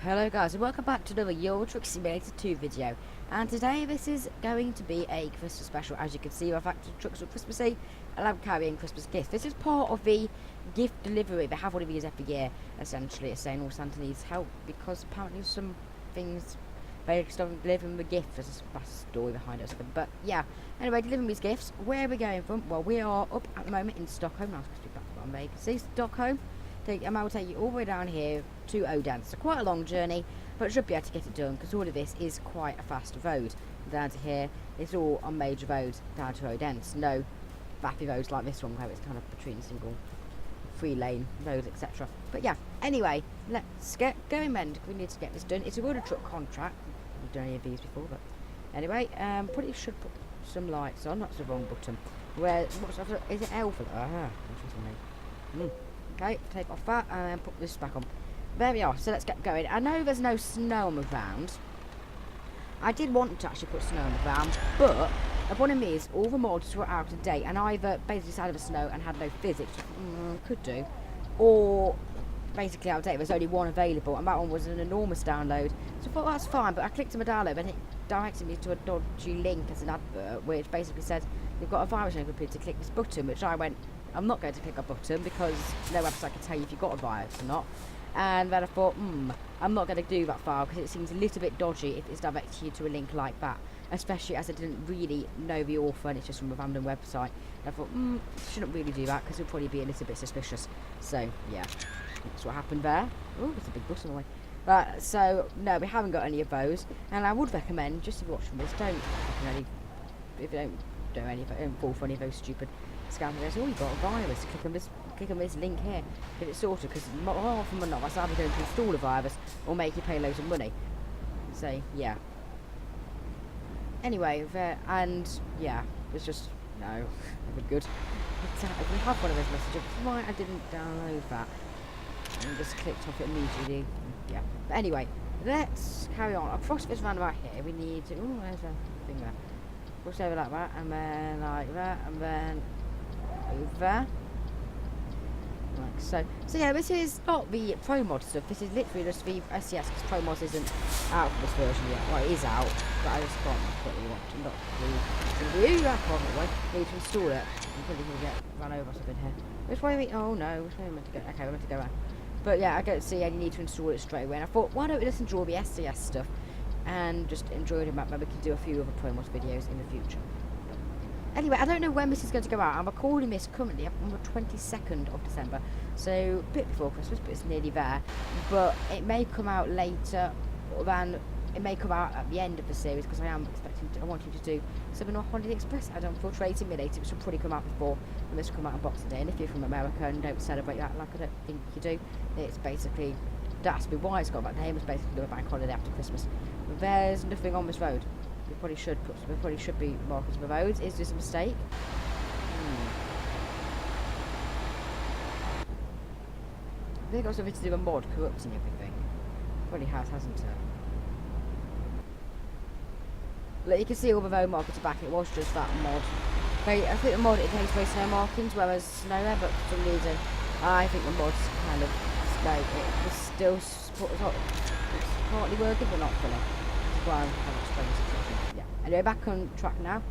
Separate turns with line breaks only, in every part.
Hello guys and welcome back to another Euro Truck Simulator 2 video, and today this is going to be a Christmas special. As you can see, I've actually trucks up Christmassy and I'm carrying Christmas gifts. This is part of the gift delivery. They have one of these every year, essentially. It's saying all Santa needs help because apparently some things they start delivering the gifts. There's a story behind it or something. But yeah, anyway, delivering these gifts. Where are we going from? Well, we are up at the moment in Stockholm. Now, it's back on vacancy. Stockholm. I will take you all the way down here to Odense. It's quite a long journey, but I should be able to get it done because all of this is quite a fast road. Down to here, it's all on major roads down to Odense. No bappy roads like this one where it's kind of between single 3-lane roads, etc. But yeah, anyway, let's get going then. We need to get this done. It's a road truck contract. We've done any of these before, but anyway, probably should put some lights on. That's the wrong button. Is it L for that? Interesting. Okay, take off that and then put this back on. There we are, so let's get going. I know there's no snow on the ground. I did want to actually put snow on the ground, but the problem is all the mods were out of date and either basically decided the snow and had no physics, could do, or basically out of date. There's only one available and that one was an enormous download. So I thought that's fine, but I clicked on the download and it directed me to a dodgy link as an advert, which basically said, you've got a virus on your computer, to click this button, which I went, I'm not going to click a button because no website can tell you if you've got a virus or not. And then I thought, I'm not going to do that file because it seems a little bit dodgy if it's directing you to a link like that, especially as I didn't really know the author and it's just from a random website. And I thought, shouldn't really do that because it'll probably be a little bit suspicious. So yeah, that's what happened there. Oh, there's a big bus on the way. So no, we haven't got any of those, and I would recommend, just if you're watching this, if you don't do any, don't fall for any of those stupid Scandinavians. Oh, you've got a virus. Click on this link here. Get it sorted, because more often than not, that's either going to install a virus or make you pay loads of money. So yeah. Anyway, and yeah, it's just no, never good. We have one of those messages. Why I didn't download that? And just clicked off it immediately. Yeah. But anyway, let's carry on. Across this roundabout here, we need to. Oh, there's a thing there. Cross over like that, and then like that, and then over. Like so. So yeah, this is not the Pro Mod stuff. This is literally just the SCS because Pro Mod isn't out for this version yet. Well, it is out, but I just can't quickly want to not review that probably. Need to install it. I'm probably gonna get run over something here. Which way are we? Oh no, which way am I meant to go? Okay, we're meant to go around. But yeah, I don't see any need to install it straight away. And I thought, why don't we just enjoy the SCS stuff and just enjoy the map, where we can do a few other Pro Mod videos in the future. Anyway, I don't know when this is going to go out. I'm recording this currently on the 22nd of December, so a bit before Christmas, but it's nearly there. But it may come out later than, it may come out at the end of the series, because I am expecting to, I want you to do something on Holiday Express. I don't feel Trade Simulator, which will probably come out before, and this will come out on Boxing Day. And if you're from America and don't celebrate that, like I don't think you do, it's basically, that's why it's got that name, it's basically a bank holiday after Christmas. But there's nothing on this road. We probably should be markers for roads. Is this a mistake? I think it got something to do with mod corrupting everything. Probably hasn't it? Look, you can see all the road markers are back. It was just that mod. I think the mod, it takes away snow markings, whereas snow there, but for some reason, I think the mod's kind of slow. It was still it's partly working, but not fully. That's why I'm kind of explaining the situation. Yeah. Anyway, back on track now.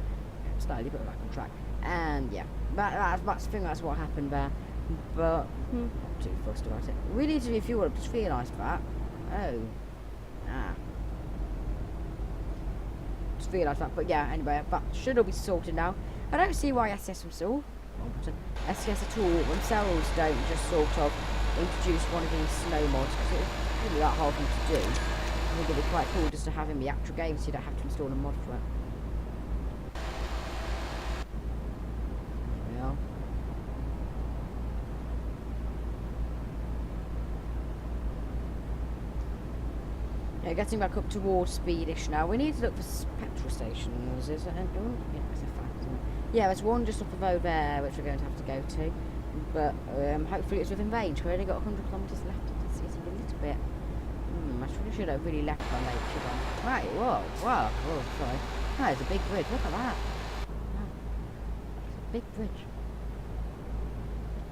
Slightly, but back on track. And yeah, that's I think that's what happened there. But not too fussed about it. We need to refuel. I've just realised that. Oh. Just realised that. But yeah, anyway, that should all be sorted now. I don't see why SCS themselves, SCS at all themselves don't just sort of introduce one of these snow mods, because it's really that hard for them to do. I think it'd be quite cool just to have in the actual game so you don't have to install a mod for it. Yeah. Yeah, getting back up towards speedish now. We need to look for petrol stations. Is it? Yeah, it's a fact, isn't it? Yeah, there's one just up the road there which we're going to have to go to. But hopefully it's within range. We've only got 100 kilometres left. It's getting a little bit. I really should have really left my lake, should I? Right, whoa, oh, sorry. That is a big bridge, look at that. Wow. It's a big bridge.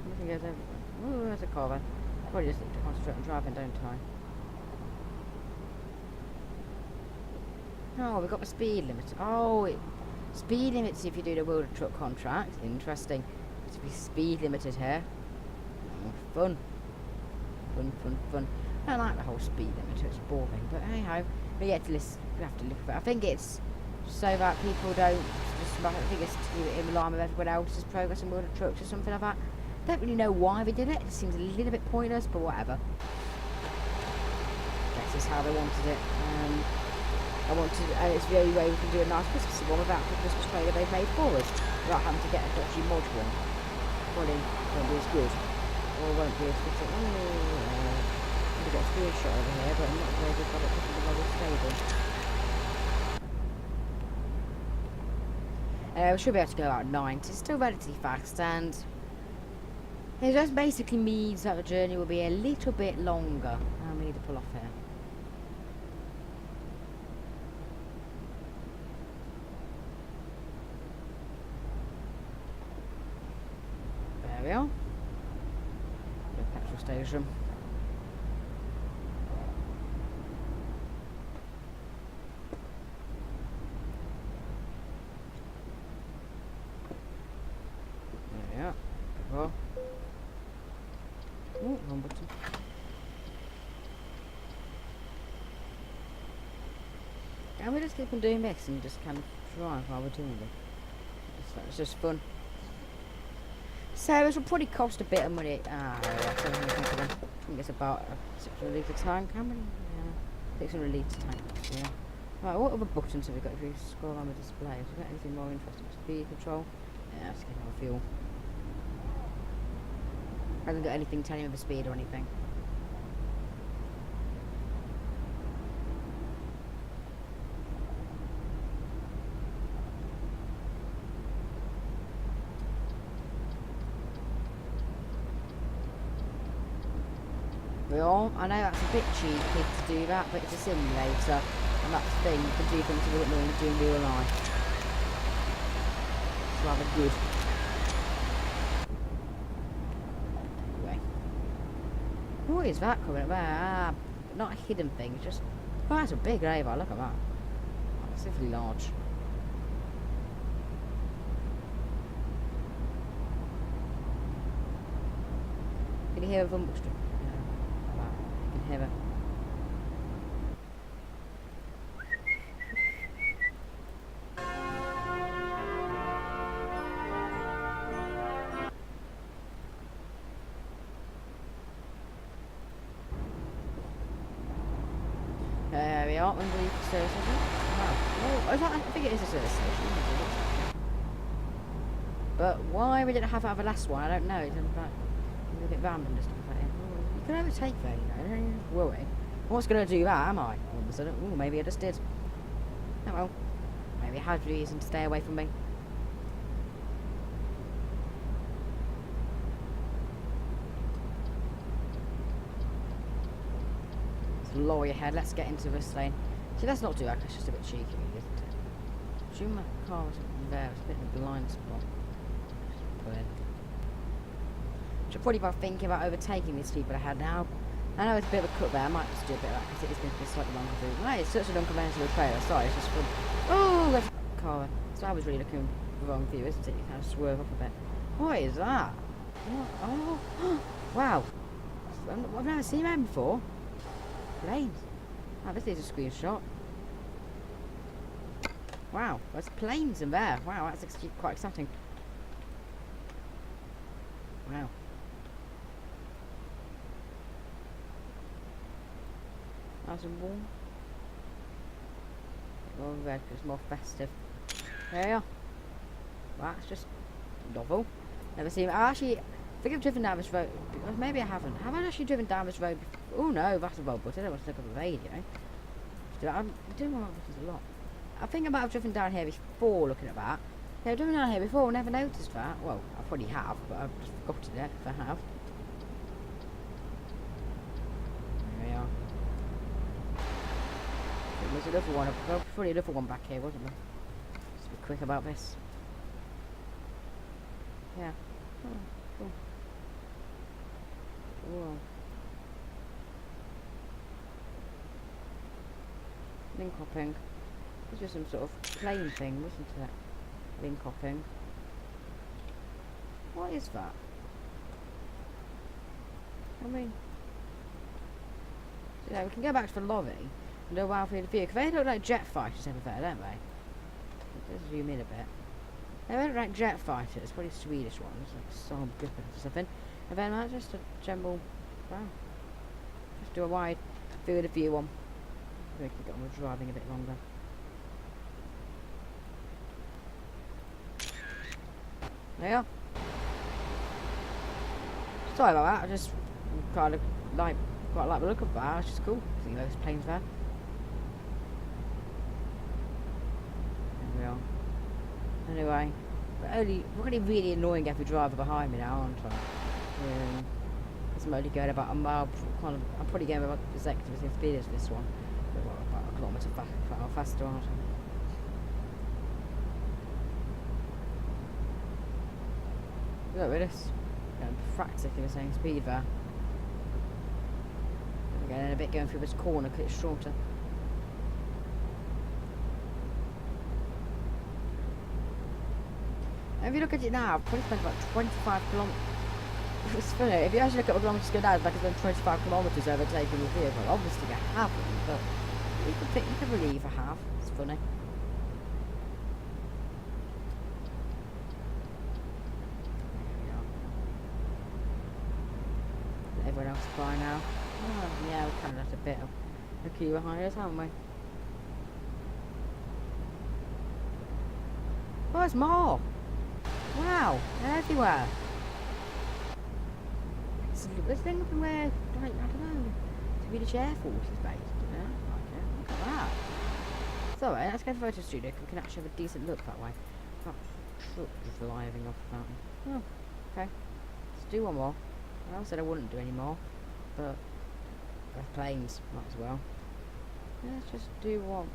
Nothing goes over. Oh, there's a car there. I probably just need to concentrate on driving, don't I? Oh, we've got the speed limit. Oh, speed limits if you do the wheeled truck contract. Interesting. To be speed limited here. Oh, fun. Fun. I don't like the whole speed limit. It's boring. But hey ho, we get to listen. We have to look at it. I think it's so that people don't just. I think it's to do it in line with everyone else's progress in wheeled trucks or something like that. Don't really know why they did it. It seems a little bit pointless, but whatever. This is how they wanted it. I wanted, and it's the only way we can do a nice Christmas one without the Christmas trailer they've made for us, without having to get a dodgy mod one. Probably won't be as good, or won't be as fitting. I'm going to get a screenshot over here, but I'm not very good at putting the model stable. We should be able to go out 90. It's still relatively fast, and it just basically means that the journey will be a little bit longer. We need to pull off here. There we are. The petrol station. There we are. Oh, wrong button. And we just keep on doing this and just kind of drive while we're doing it. It's just fun. So this will probably cost a bit of money. I think it's about a 600 litre tank. How many? Yeah, 600 litre tank. Yeah. Right, what other buttons have we got if we scroll on the display? Have we got anything more interesting? Speed control. Yeah, let's get more fuel. Hasn't got anything telling me the speed or anything. I know that's a bit cheeky to do that, but it's a simulator, and that's the thing, you can do things a little more than you do in real life. It's rather good. Anyway. What is that coming up there? Not a hidden thing, it's just... Oh, that's a big labour, look at that. Massively large. Can you hear a rumble strip? Have it. There we are, underneath the service station. Wow. Oh, I think it is a service station. But why we didn't have it at the last one, I don't know. It's a bit random this time. You can overtake there, you know, don't you worry. I'm not going to do that, am I? All of a sudden, ooh, maybe I just did. Oh well. Maybe I had reason to stay away from me. Let's lower your head, let's get into this lane. See, let's not do that, it's just a bit cheeky, isn't it? Assume that car was there, it's a bit of a blind spot. Just pull in. Should probably be thinking about overtaking these people ahead now. I know it's a bit of a cut there, I might just do a bit of that because it is going to be slightly longer route. Right, it's such an unconventional trailer, sorry, it's just fun. Oh, there's a car. So I was really looking the wrong view, isn't it? You kind of swerve off a bit. What is that? What? Oh, wow. I've never seen that before. Planes. Oh, this is a screenshot. Wow, there's planes in there. Wow, that's actually quite exciting. Wow. Nice and warm. More red because it's more festive. There you are. Well, that's just novel. Never seen it. I actually think I've driven down this road. Maybe I haven't. Have I actually driven down this road before? Oh no, that's a road button. I don't want to look at the radio. I'm doing my buttons a lot. I think I might have driven down here before looking at that. Yeah, I've driven down here before, never noticed that. Well, I probably have, but I've just forgotten it if I have. There we are. There's another one, probably another one back here, wasn't there? Let's be quick about this. Yeah. Oh, cool. Whoa. Link hopping. It's just some sort of plane thing, isn't it? Link hopping. What is that? I mean, so yeah, we can go back to the lobby and do a wild field of view, because they look like jet fighters over there, don't they? Let's zoom in a bit. They look like jet fighters, probably Swedish ones, like Saab Gripen or something. And then that's just a general, wow. Just do a wide field of view one. We can get on with driving a bit longer. There you are. Sorry about that, I just kind of like, quite like the look of that, it's just cool. See those planes there. There we are. Anyway, we're going to be really annoying every driver behind me now, aren't I? I'm only going about a mile, I'm probably going about the executive speed as this one. But what, about a kilometre faster, aren't I? Look at this. Practically the same speed there. I'm getting a bit going through this corner because it's shorter. And if you look at it now, I've probably spent about 25 kilometres. It's funny, if you actually look at what kilometres go down, it's like I spent 25 kilometres overtaking the vehicle. Obviously I haven't, but you can believe I have. It's funny. Everyone else by now. Oh, yeah, we've kind of left a bit of a queue behind us, haven't we? Oh, there's more! Wow, they're everywhere. There's thing from where, like, I don't know, Swedish Air Force is based, you know? Look at that. So, let's go to the photo studio, because we can actually have a decent look that way. That truck just driving off the mountain. Oh, okay. Let's do one more. I said I wouldn't do any more, but there's planes, might as well. Yeah, let's just do one.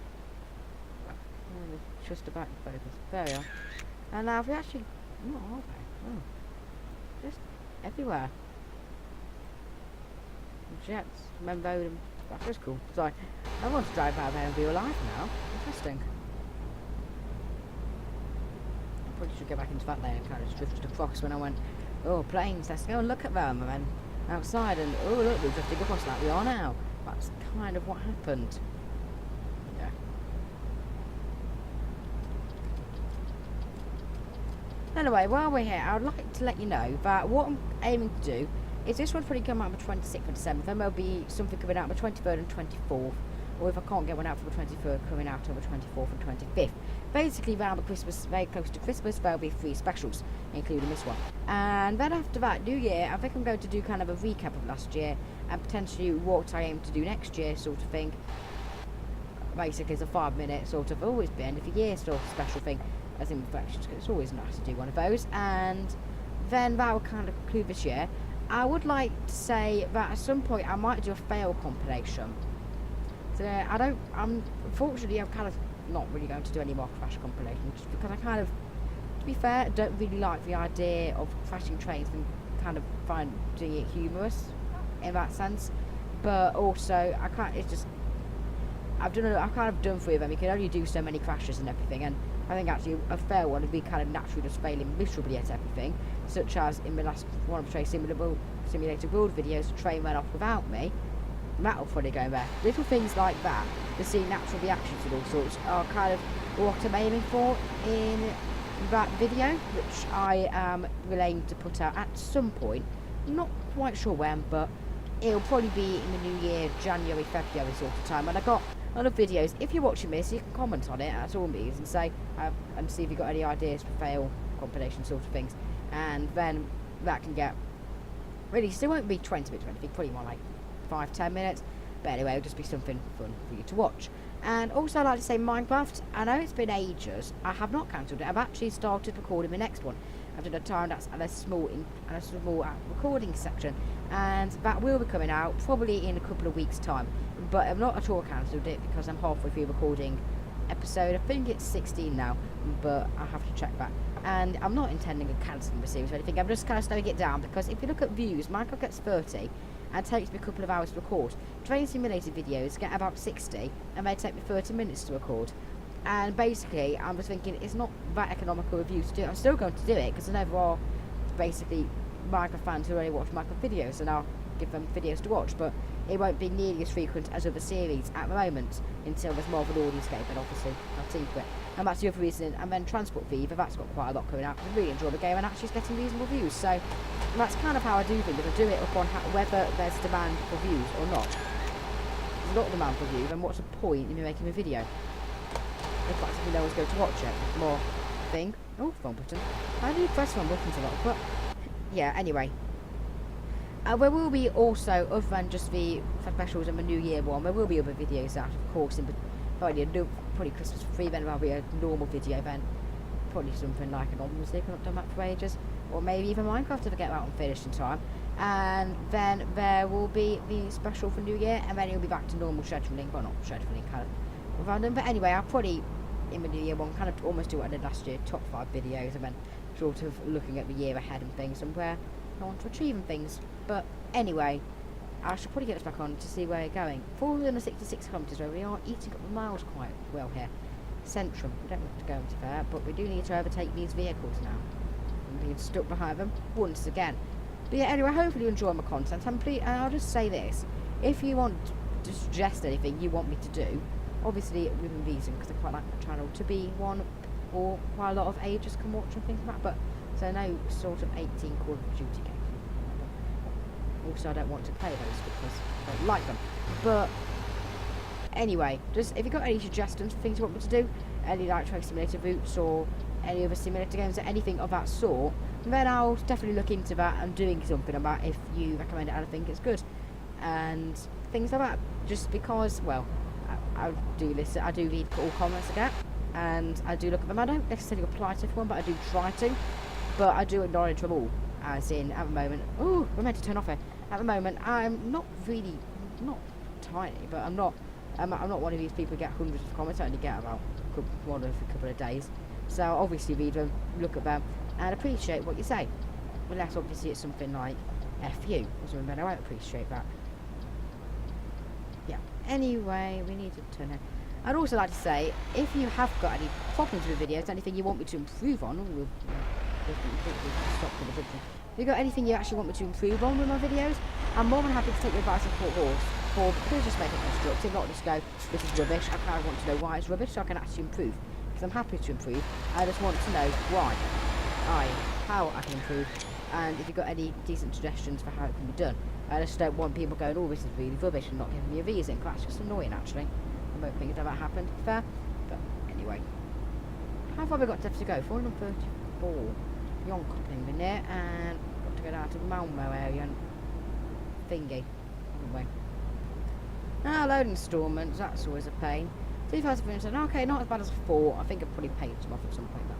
Just about in focus. There we are. And now if we actually, what are they? Oh, just everywhere. Jets, remember them. That was cool. Sorry, I want to drive out there and be alive now. Interesting. I probably should go back into that lane and kind of drifted across when I went. Oh, planes, let's go and look at them, and then outside, and oh look, we're drifting across like we are now. That's kind of what happened. Yeah. Anyway, while we're here, I would like to let you know that what I'm aiming to do is this one's probably coming out on the 26th of December, then there'll be something coming out on the 23rd and 24th, or if I can't get one out for the 23rd, coming out on the 24th and 25th. Basically, around the Christmas, very close to Christmas, there'll be 3 specials, including this one. And then after that, New Year, I think I'm going to do kind of a recap of last year, and potentially what I aim to do next year, sort of thing. Basically, it's a 5-minute sort of, always be end of the year sort of special thing, as in reflections, because it's always nice to do one of those. And then that will kind of conclude this year. I would like to say that at some point I might do a fail compilation. So unfortunately, I'm kind of not really going to do any more crash compilations, just because I kind of, to be fair, don't really like the idea of crashing trains and kind of finding it humorous in that sense. But also, I've kind of done 3 of them. You can only do so many crashes and everything, and I think actually a fair one would be kind of naturally just failing miserably at everything, such as in the last one of the Train Simulator World videos, the train went off without me. That'll probably go there. Little things like that, to see natural reactions and all sorts, are kind of what I'm aiming for in that video, which I am willing to put out at some point. Not quite sure when, but it'll probably be in the new year, January, February sort of time. And I got a lot of videos. If you're watching this, you can comment on it at all means and say, and see if you've got any ideas for fail compilation sort of things. And then that can get released. It won't be 20 minutes or anything, probably more like 5-10 minutes, but anyway, it'll just be something fun for you to watch. And also, I'd like to say Minecraft, I know it's been ages, I have not cancelled it. I've actually started recording the next one. I've done a time lapse and a small recording section, and that will be coming out probably in a couple of weeks time, but I've not at all cancelled it because I'm halfway through recording episode, I think it's 16 now, but I have to check that. And I'm not intending on cancelling the series or anything, I'm just kind of slowing it down, because if you look at views, Minecraft gets 30 and takes me a couple of hours to record. Train Simulator videos get about 60 and they take me 30 minutes to record. And basically, I was thinking it's not that economical review to do. I'm still going to do it because I know there are basically Minecraft fans who only watch Minecraft videos, and I'll give them videos to watch. But it won't be nearly as frequent as other series at the moment until there's more of an audience game. And obviously, I'll tinker it. And that's the other reason. And then Transport Fever, that's got quite a lot coming out. I really enjoy the game and actually it's getting reasonable views. So that's kind of how I do things. I do it up on whether there's demand for views or not. If there's not demand for views, then what's the point in me making a video? In fact, if no one's going to watch it, more thing. Oh, wrong button. I do press wrong buttons a lot, but yeah. Anyway, there will be also, other than just the specials and the New Year one, there will be other videos out, of course. Probably Christmas free. Then there'll be a normal video. Then probably something like an on music. I've not done that for ages, or maybe even Minecraft if I get that one finished in time. And then there will be the special for New Year, and then it'll be back to normal scheduling. Well, not scheduling, kind of random, but anyway, I'll probably in the New Year one kind of almost do what I did last year, top 5 videos, and then sort of looking at the year ahead and things and where I want to achieve and things. But anyway, I should probably get us back on to see where we're going. 466 kilometres where we are eating up the miles quite well here. Centrum, we don't have to go into there, but we do need to overtake these vehicles now. I'm being stuck behind them once again. But yeah, anyway, hopefully you enjoy my content. And I'll just say this, if you want to suggest anything you want me to do, obviously within reason, because I quite like my channel to be one or quite a lot of ages can watch and things like that, but so no sort of 18 Call of Duty games. Also, I don't want to play those because I don't like them. But anyway, just if you've got any suggestions for things you want me to do, any like Train Simulator routes or any other simulator games or anything of that sort, then I'll definitely look into that and doing something about if you recommend it and I think it's good and things like that. Just because, well, I do listen, I do read all comments I get and I do look at them. I don't necessarily reply to everyone, but I do try to. But I do acknowledge them all. As in, at the moment, oh, we're meant to turn off here. At the moment, I'm not really, not tiny, but I'm not one of these people who get hundreds of comments. I only get about one every couple of days. So I'll obviously read them, look at them, and appreciate what you say. Unless obviously it's something like F you or something, then I won't appreciate that. Yeah. Anyway, we need to turn it. I'd also like to say, if you have got any problems with videos, anything you want me to improve on, if you've got anything you actually want me to improve on with my videos, I'm more than happy to take your advice and please just make it constructive, not just go, this is rubbish. I kind of want to know why it's rubbish so I can actually improve. Because I'm happy to improve, I just want to know why. How I can improve, and if you've got any decent suggestions for how it can be done. I just don't want people going, oh, this is really rubbish, and not giving me a reason, because that's just annoying, actually. I don't think it's ever happened, fair. But anyway, how far have we got left to go? 434. Young coupling in there, and got to go down to the Malmo area and thingy. Anyway. Now, load instalments, that's always a pain. 2,000, okay, not as bad as I thought. I think I've probably paid some off at some point, but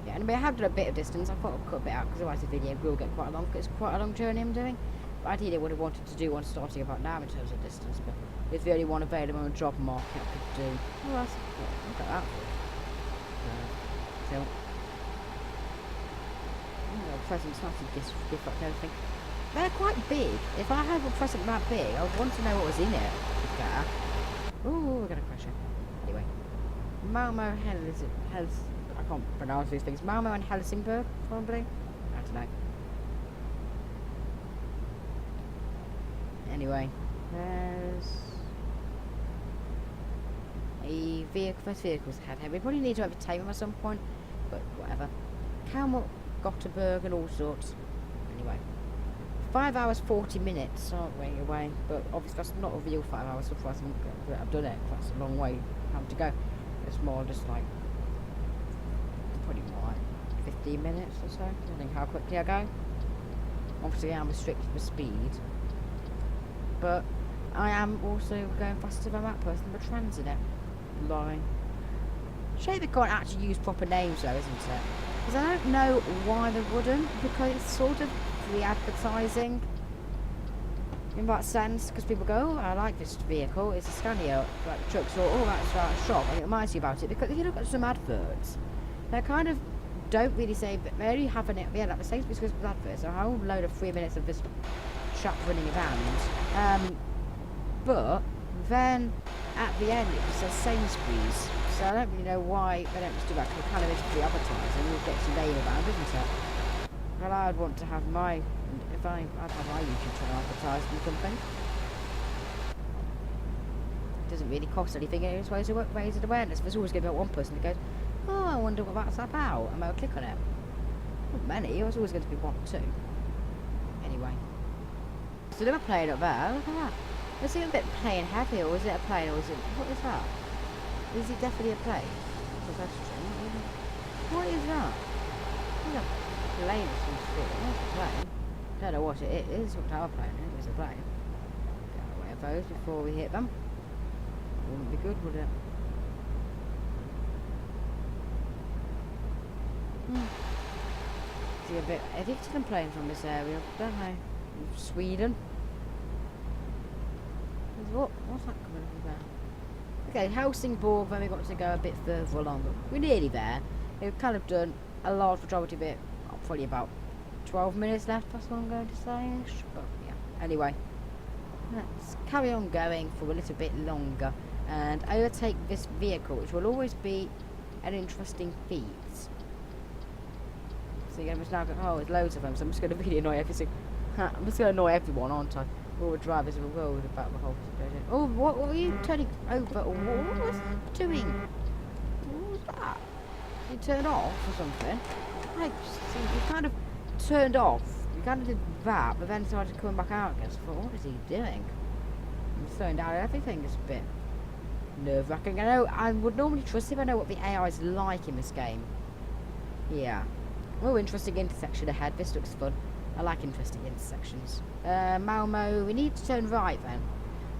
yeah, anyway, I have done a bit of distance. I thought I'd cut a bit out because otherwise the video will get quite long, because it's quite a long journey I'm doing. But ideally, I would have wanted to do one starting about now in terms of distance, but it's the only one available on the job market I could do. Oh, that's look at that. So, presents, not a gift like everything. They're quite big. If I had a present that big, I would want to know what was in it. Ooh, we're gonna crash it. Anyway, Malmo, I can't pronounce these things. Malmo and Helsingborg, probably. I don't know. Anyway, there's a vehicle. First vehicles ahead here. We probably need to overtake them at some point, but whatever. Kalmar, Gothenburg, and all sorts. Anyway, 5 hours 40 minutes, aren't we, away? But obviously that's not a real 5 hours. Otherwise I've done it. That's a long way to go. It's more just like probably more like 15 minutes or so. I think how quickly I go. Obviously I'm restricted with speed, but I am also going faster than that person. But transit line. Shame they can't actually use proper names though, isn't it? Because I don't know why they wouldn't, because it's sort of free advertising in that sense, because people go, oh, I like this vehicle, it's a Scandinavia, like trucks, or oh, that's a shop, and it reminds you about it, because if you look at some adverts, they kind of don't really say, but they only have like the Sainsbury's Christmas adverts, so a whole load of 3 minutes of this shop running around, but then at the end it says Sainsbury's, So I don't really know why they don't just do that, because kind of is free advertising, you'll get some name around, isn't it? Well, I'd want to have my, I'd have my YouTube channel advertised in something. It doesn't really cost anything, it's ways of awareness. There's always going to be one person that goes, oh, I wonder what that's about, and I'll click on it. Not many, there's always going to be one or two. Anyway. So they were playing up there, look at that. Is it a bit plane heavy, or is it a plane, or is it, what is that? Is it definitely a plane? What is that? It's a plane of some sort. It's a plane. Don't know what it is. What our plane is. It's a plane. Get away of those before we hit them. Wouldn't be good, would it? See a bit addicted to planes from this area, don't they? Sweden. What's that coming from there? Okay, Helsingborg, then we've got to go a bit further along, but we're nearly there. We've kind of done a large majority of it, probably about 12 minutes left, that's what I'm going to say. But yeah, anyway, let's carry on going for a little bit longer and overtake this vehicle, which will always be an interesting feat. So again, there's now, oh, there's loads of them, so I'm just going to really annoy everything. I'm just going to annoy everyone, aren't I? All the drivers will roll about the whole situation. Oh, what were you turning over? What was he doing? What was that? You turned off or something? Like, so you kind of turned off. You kind of did that, but then started coming back out again. So I thought, what is he doing? I'm slowing down everything. It's a bit nerve-wracking. I know I would normally trust if I know what the AI is like in this game. Yeah. Oh, interesting intersection ahead. This looks fun. I like interesting intersections. Malmo, we need to turn right then,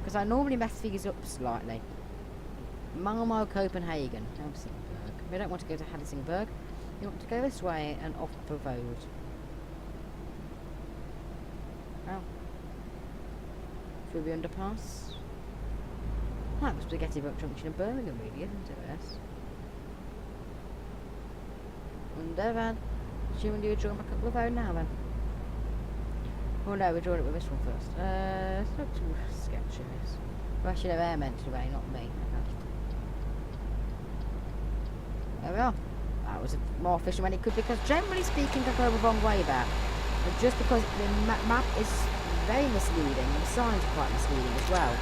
because I normally mess these up slightly. Malmo, Copenhagen, Helsingborg. We don't want to go to Helsingborg. We want to go this way and off the road. Oh. Through the underpass. That must be getting about junction in Birmingham, really, isn't it, this? Wonder then. Should we do a draw back up the road now then? Oh no, we're drawing it with this one first. It's not too sketchy. Well, actually, they're meant to rain, not me. There we are. That was more efficient than it could, because generally speaking, I go the wrong way there. But just because the map is very misleading, and the signs are quite misleading as well.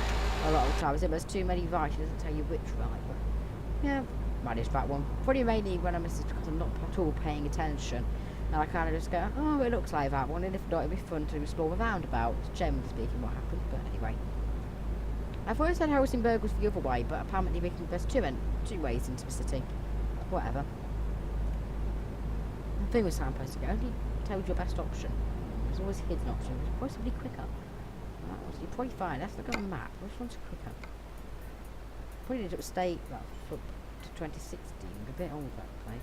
A lot of the times, if there's too many right, it doesn't tell you which right. But yeah, managed that one. Probably mainly when I'm just because I'm not at all paying attention. And I kind of just go, oh, it looks like that one, and if not, it'd be fun to explore the roundabout. Generally speaking, what happened, but anyway. I thought I said Helsingborg was the other way, but apparently there's two ways into the city. Whatever. The thing with signposting, it only tells you the best option. There's always a hidden option, it's possibly quicker. You're probably fine. Let's look at the map. Which one's quicker? Probably need to stay for to 2016. A bit old that play.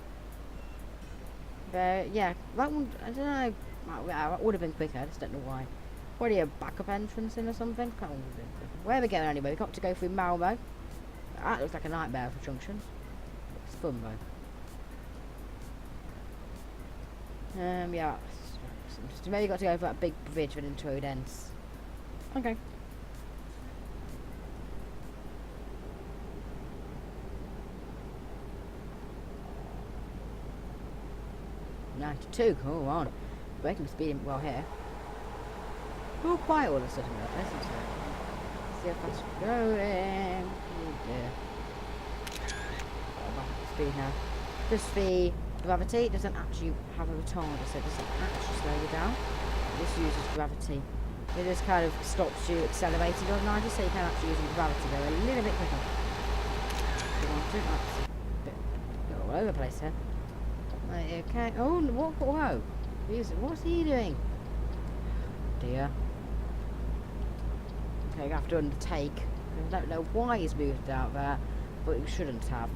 But yeah, that one, I don't know. That would have been quicker. I just don't know why. Probably a backup entrance in or something. Can't remember. Where are we going anyway? We've got to go through Malmo. That looks like a nightmare for junctions. It's fun though. Yeah. So maybe got to go for that big bridge and into Odense. Okay. '92. Come on. Breaking speed well here. All quiet all of a sudden, isn't it? See how fast we're going. Oh dear. Back up to speed now. Just the gravity, it doesn't actually have a retarder, so it doesn't actually slow you down. This uses gravity. It just kind of stops you accelerating on 90, so you can actually use the gravity go a little bit quicker. You want to, that's a bit all over the place here. Right, okay. Oh, whoa. What's he doing? Dear. Okay, I have to undertake. I don't know why he's moved out there, but he shouldn't have.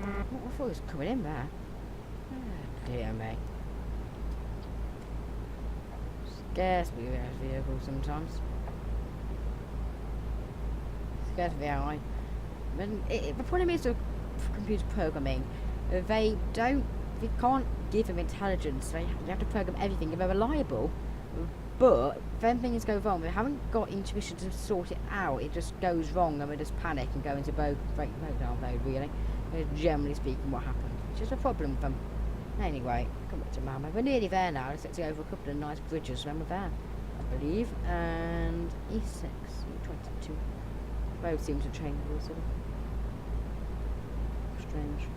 I thought he was coming in there. Oh, dear me. Scares me with those vehicles sometimes. Scares the eye. The problem is with computer programming, they can't give them intelligence. They have to program everything. If they're reliable, But if anything goes wrong, we haven't got intuition to sort it out. It just goes wrong, and we just panic and go into breakdown mode. Really, generally speaking, what happens, which is a problem for them. Anyway, come back to Mama. We're nearly there now. Let's get over a couple of nice bridges when we're there, I believe. And E6, E22. Road seems to change a little. Strange.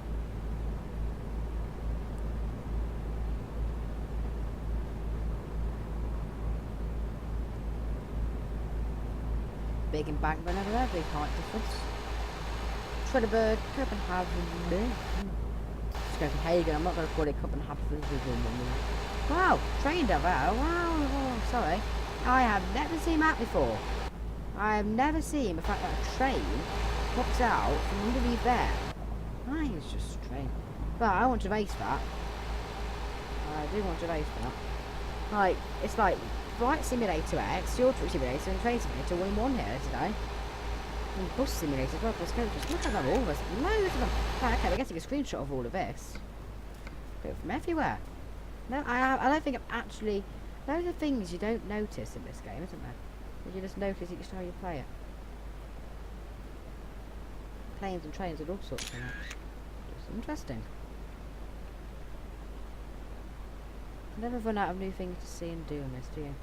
Big embankment over there, big height difference. Trelleborg, Copenhagen. Copenhagen, I'm not going to call it Copenhagen. Wow, train over there. Wow, oh, sorry. I have never seen that before. I have never seen the fact that a train pops out from underneath there. That is just strange. But I want to race that. I do want to race that. Like, it's like Flight Simulator X, Your Truck Simulator, and Train Simulator all in one here today. And Bus Simulator as well, bus coaches. Look at them all, there's loads of them. Right, okay, we're getting a screenshot of all of this. Go from everywhere. No, I don't think I've actually... Those are things you don't notice in this game, isn't there? You just notice each time you play it. Planes and trains and all sorts of things. Just interesting. You never run out of new things to see and do in this, do you?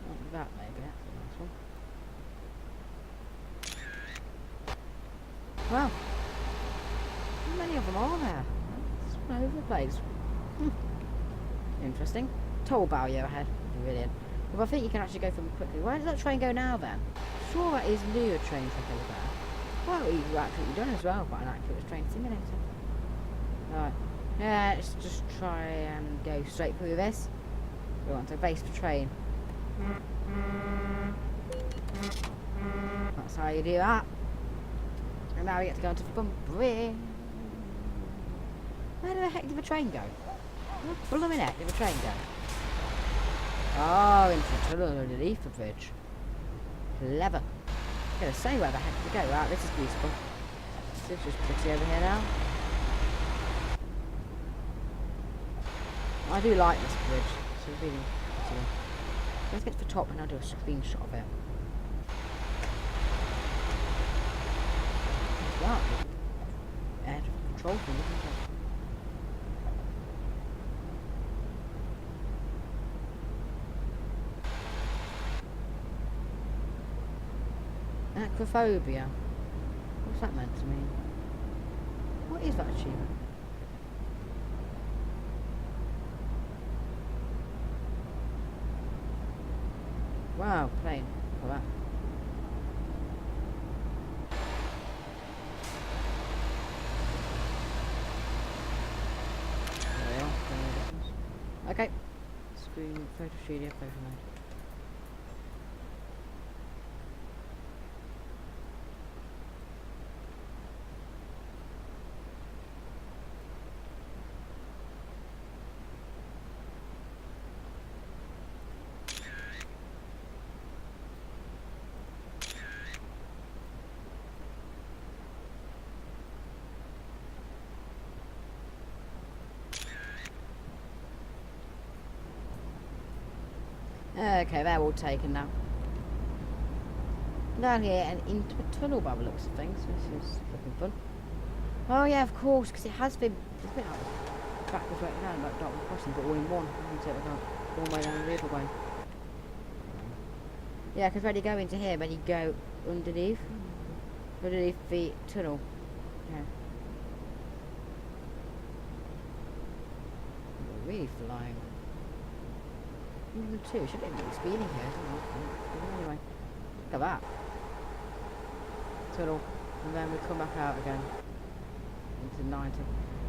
Like that, maybe. That's a nice one. Wow. How many of them are there? It's all over the place. Interesting. Toll barrier ahead. Brilliant. Well, I think you can actually go from quickly. Where does that train go now, then? Sure, that is new, a train track over there. Well, you've actually done as well, but an accurate train simulator. Right. Yeah, let's just try and go straight through this. We want to base the train. That's how you do that. And now we get to go into Bunbury. Where the heck did the train go? Where blooming heck did the train go? Oh, into the tunnel underneath the bridge. Clever. I'm going to say where the heck to go. Right, this is beautiful. This is just pretty over here now. I do like this bridge. It's really pretty. Let's get to the top and I'll do a screenshot of it. What's that? Air control thing, isn't it? Acrophobia. What's that meant to mean? What is that achievement? Wow, plane. For that. There we are. Okay. Screen, photo studio, photo mode. Okay, they're all taken now. Down here and into a tunnel by the looks of things, which is looking fun. Oh yeah, of course, because it's been like backwards right down, like Dartmouth Crossing, but all in one. So it went one way down the other way. Yeah, because when you go into here, when you go underneath the tunnel. Yeah. We're really flying. Even 2, should be speeding here, anyway. Look at that. Tunnel. And then we come back out again. Into 90.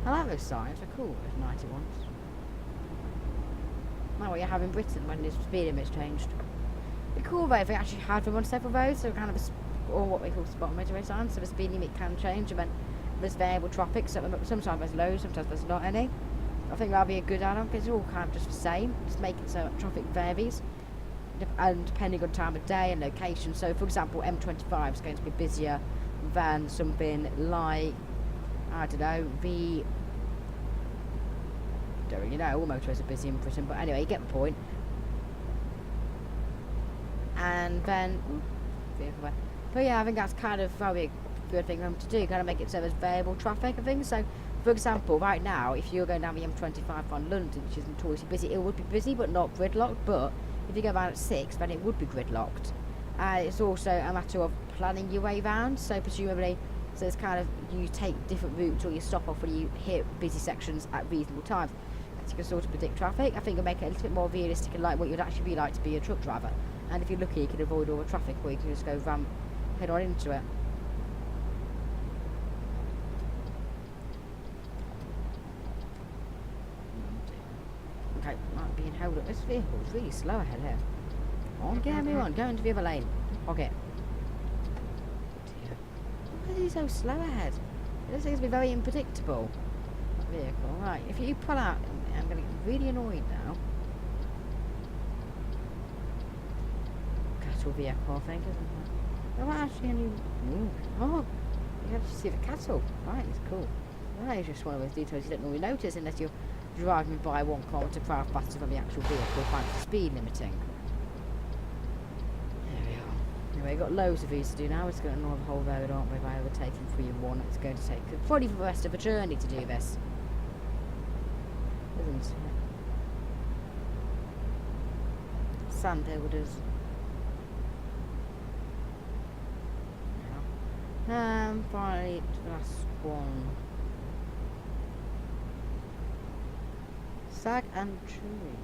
I like those signs, they're cool, those 90 ones. Like what you have in Britain when the speed limit's changed. It'd be cool though if we actually had them on several roads, so kind of or what we call spot motorway signs, so the speed limit can change, and then there's variable traffic, so sometimes there's loads, sometimes there's not any. I think that'll be a good add-on because it's all kind of just the same. Just make it so traffic varies, and depending on time of day and location. So, for example, M25 is going to be busier than something like, I don't know, the don't really know. All motorways are busy in Britain, but anyway, you get the point. And then, but yeah, I think that's kind of very a good thing to do. Kind of make it so there's variable traffic and things. So, for example, right now, if you're going down the M25 from London, which is notoriously busy, it would be busy but not gridlocked. But if you go around at 6, then it would be gridlocked. It's also a matter of planning your way round. So presumably, so it's kind of you take different routes or you stop off when you hit busy sections at reasonable times. You can sort of predict traffic. I think it'll make it a little bit more realistic and like what you'd actually be like to be a truck driver. And if you're lucky, you can avoid all the traffic, or you can just go head on into it. Okay, might be held up. This vehicle is really slow ahead here. On, get me on, go into the other lane. Okay. Why is he so slow ahead? It looks like it's be very unpredictable. Vehicle, right? If you pull out, I'm going to get really annoyed now. Cattle vehicle, I think, isn't it? There aren't actually any. Oh, you have to see the cattle. Right, it's cool. That is just one of those details you don't normally notice unless you're driving by 1 kilometre per hour faster than the actual vehicle, thanks to speed limiting. There we are. Anyway, we've got loads of these to do now. It's going to annoy the whole road, aren't we, by overtaking 3 and 1. It's going to take probably for the rest of the journey to do this. Isn't it? Sand builders. Finally, the last one. Sag and tree.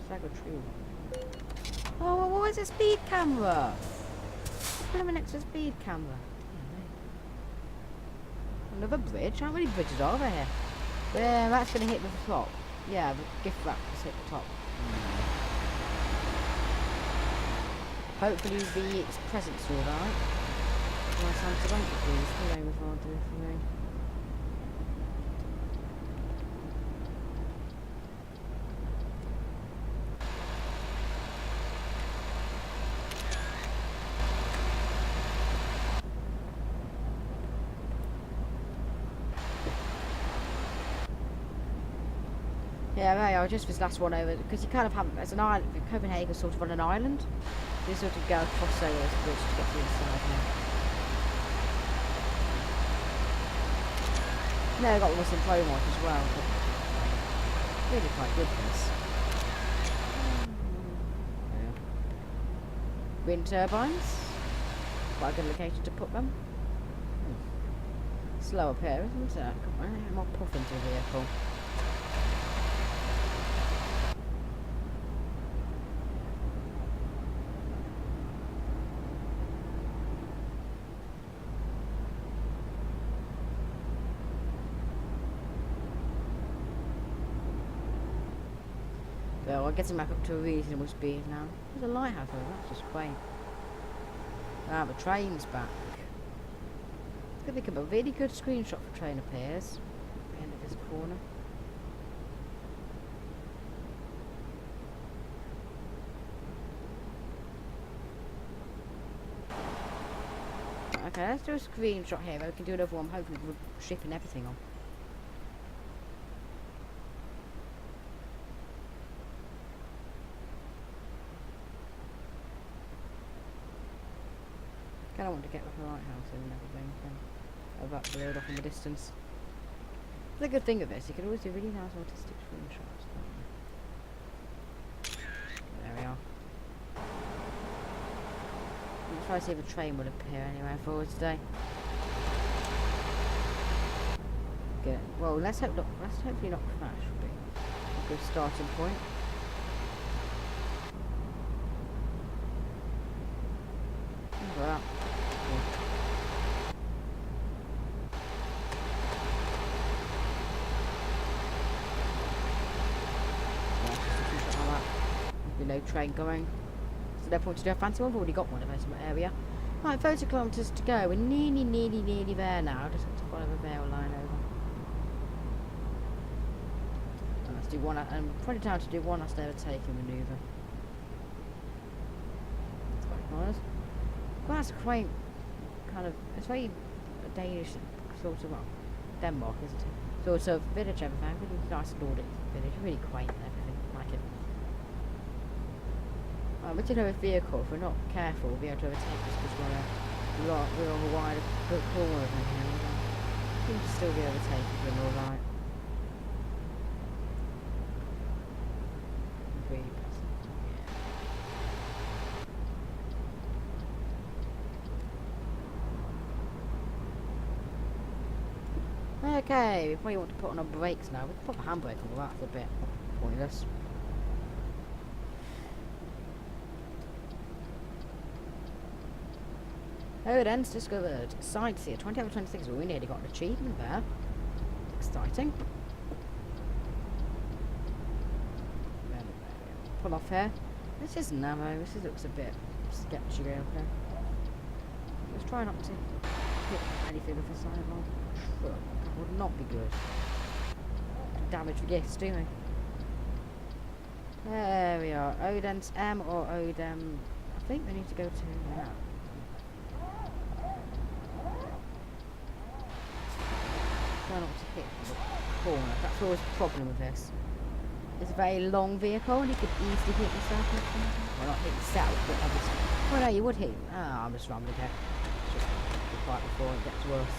Sag or tree. Oh, what is a speed camera? Put him next to a speed camera. Another bridge? How many bridges are there here? Yeah, that's going to hit the top. Yeah, the gift wrap has hit the top. Hopefully the presents are alright. My Santa Blanket, please. Hello, my father, for me. Yeah, there you are, just this last one over, because you kind of have, as an island, Copenhagen's sort of on an island. You sort of go across over this bridge to get to the inside now. No, I got one in Pro mod as well, but really quite good this. Wind turbines, quite a good location to put them. Slow up here, isn't it? I'm not puffing to the vehicle. Well, I'll get him back up to a reasonable speed now. There's a lighthouse over, that's just quaint. Ah, the train's back. It's going to become a really good screenshot for train appears at the end of this corner. Okay, let's do a screenshot here. We can do another one, hopefully with shipping everything on. Kind of want to get the lighthouse in and everything. I've got the road off in the distance. The good thing of this, you can always do really nice artistic screenshots. There we are. Let's try to see if a train will appear anywhere forward today. Good. Well, let's hopefully not crash. Would be a good starting point. Well. No train going. So no point to do a fancy one. I've already got one in this area. Right, 30 kilometres to go. We're nearly there now. Just have to follow the rail line over. And let's do one. And probably time to do one last overtaking manoeuvre. That's quite nice. Well, that's quite kind of. It's very Danish sort of Denmark, isn't it? sort of village everything. Really nice Nordic village, really quaint and everything. Like it. We did have a vehicle. If we're not careful, we'll be able to overtake us because we're on a wider corner of here. We can still be overtaken if we're alright. Okay, we probably want to put on our brakes now. We can put the handbrake on, that's a bit pointless. Odense discovered. Sightseer, 20 out of 26. Well, we nearly got an achievement there. Exciting. Pull off here. This is narrow. This looks a bit sketchy over there. Let's try not to hit anything with a sideline. That would not be good. Damage for gifts, do we? There we are. Odense M or Odem. I think we need to go to that. Try not to hit the corner. That's always the problem with this. It's a very long vehicle and you could easily hit yourself. Well, not hit yourself, but obviously. Well, no, you would hit. Ah, I'm just rambling here. It's just be quiet before it gets worse.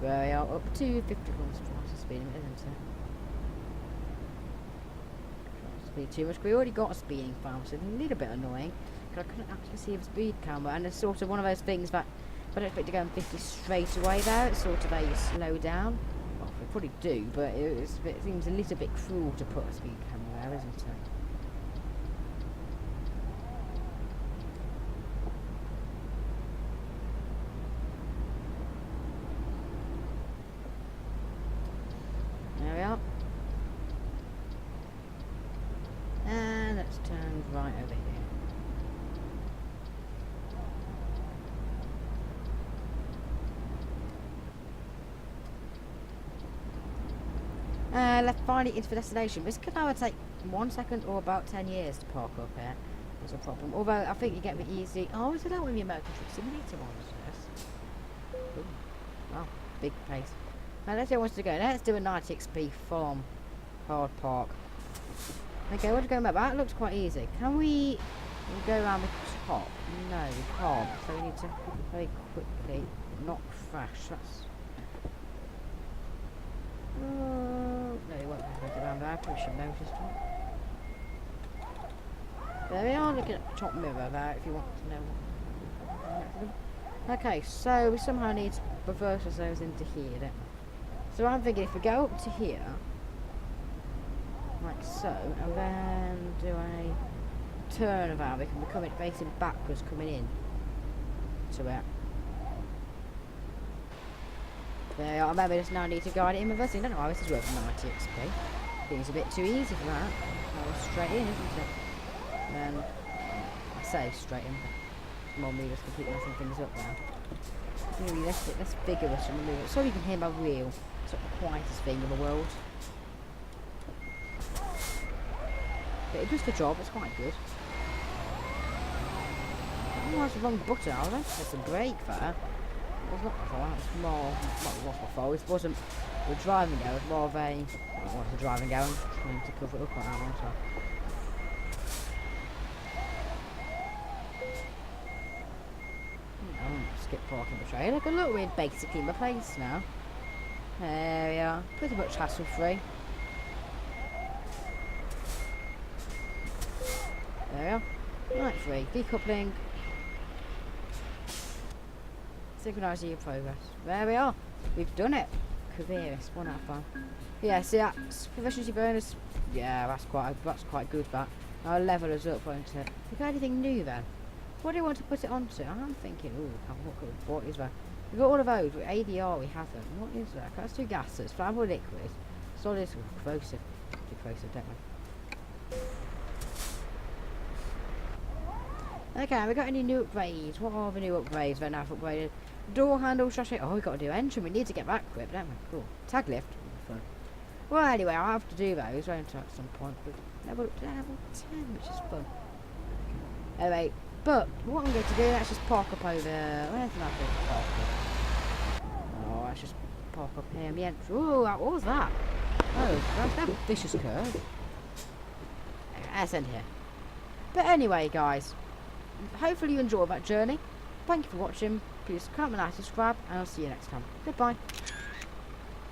We are up to 50 kilometers per hour speed limit, isn't it? Trying to speed too much. We already got a speeding file, so it's a little bit annoying. Because I couldn't actually see the speed camera, and it's sort of one of those things that if I don't expect to go in 50 straight away there, it's sort of how you slow down. Well, we probably do, but it seems a little bit cruel to put a speed camera there, isn't it? There we are. And let's turn right over here. Left finally into the destination. This could either take 1 second or about 10 years to park up here. There's a problem. Although I think you get the easy. Oh, is it that one of the American Truck Simulator ones? Yes. Ooh. Wow, big place. Now let's see who wants to go. Let's do a 90 XP farm hard park. Okay, what to go about? That looks quite easy. Can we go around the top? No, we can't. So we need to very quickly not crash. That's. No, you won't be able to get around there. I probably should have noticed one. There we are, looking at the top mirror there if you want to know what. Okay, so we somehow need to reverse ourselves into here, don't we? So I'm thinking if we go up to here, like so, and then do a turn about, we can become it facing backwards coming in to it. There, I remember just now need to guide it in reversing. I don't know why this is worth 90 XP. I think it's a bit too easy for that. That was straight in, isn't it? And then, I say straight in, but more me just to keep messing things up now. Really, let's vigorous and remove it. So you can hear my wheel. It's not the quietest thing in the world. But it does the job, it's quite good. Oh, that's the wrong button, I think. There's a brake there. It was not my fault, it was more, well, it was my fault, it wasn't the driving gear, it was more of a, well, it was the driving gear, I'm trying to cover it up like that one, so. Skip parking the trail, look, we're basically in my place now. There we are, pretty much hassle free. There we are, right free, decoupling. Synchronising your progress. There we are. We've done it. Careerist, 1 out of 5. Yeah, see that's proficiency bonus. Yeah, that's quite good. That our level is up, won't it? We got anything new then? What do you want to put it onto? I'm thinking. Ooh, what is that? We got all of those. With ADR, we haven't. What is that? Let's do gases. Flammable liquid. Solid. Corrosive. Corrosive, don't we? Okay, we got any new upgrades? What are the new upgrades that I've upgraded? Door handle, chassis. Oh, we got to do engine. We need to get that equipped, don't we? Cool. Tag lift. Fun. Well, anyway, I'll have to do those, won't I, at some point. But level up to level 10, which is fun. Anyway, But what I'm going to do, let's just park up over. Where's that big park up? Oh, let's just park up here. Yeah. Oh, what was that? Oh, that's a vicious curve. Let's end here. But anyway, guys, hopefully you enjoyed that journey. Thank you for watching. Please comment, like, subscribe, and I'll see you next time. Goodbye.